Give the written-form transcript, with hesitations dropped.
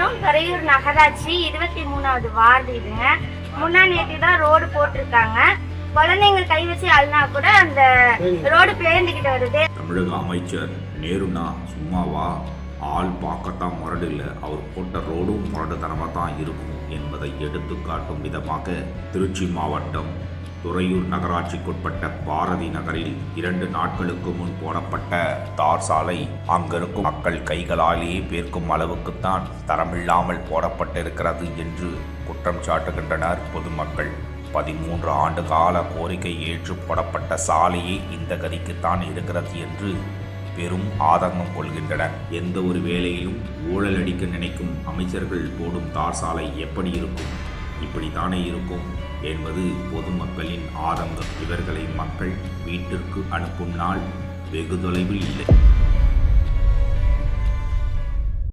மாவட்டம் துறையூர் நகராட்சி 23வது வார்டு இதுங்க. முன்னா நேற்று தான் ரோடு போட்டிருக்காங்க. குழந்தைங்க கை வச்சு அழுனா கூட அந்த ரோடு பேர்ந்துகிட்டு வருது. தமிழக அமைச்சர் நேருனா சும்மாவா? ஆள் பார்க்கத்தான் முரடு இல்லை, அவர் போட்ட ரோடும் முரடுத்தனமாக தான் இருக்கும் என்பதை எடுத்துக்காட்டும் விதமாக திருச்சி மாவட்டம் துறையூர் நகராட்சிக்குட்பட்ட பாரதி நகரில் 2 நாட்களுக்கு முன் போடப்பட்ட தார் சாலை அங்கிருக்கும் மக்கள் கைகளாலேயே பேர்க்கும் அளவுக்குத்தான் தரமில்லாமல் போடப்பட்டிருக்கிறது என்று குற்றம் சாட்டுகின்றனர் பொதுமக்கள். 13 ஆண்டு கால கோரிக்கை ஏற்று போடப்பட்ட சாலையே இந்த கதிக்குத்தான் இருக்கிறது என்று பெரும் ஆதங்கம் கொள்கின்றனர். எந்த ஒரு வேலையிலும் ஊழல் அடிக்க நினைக்கும் அமைச்சர்கள் போடும் தார் சாலை எப்படி இருக்கும்? இப்படித்தானே இருக்கும் என்பது பொதுமக்களின் ஆதங்கம். இவர்களை மக்கள் வீட்டிற்கு அனுப்பும் நாள் வெகு தொலைவில் இல்லை.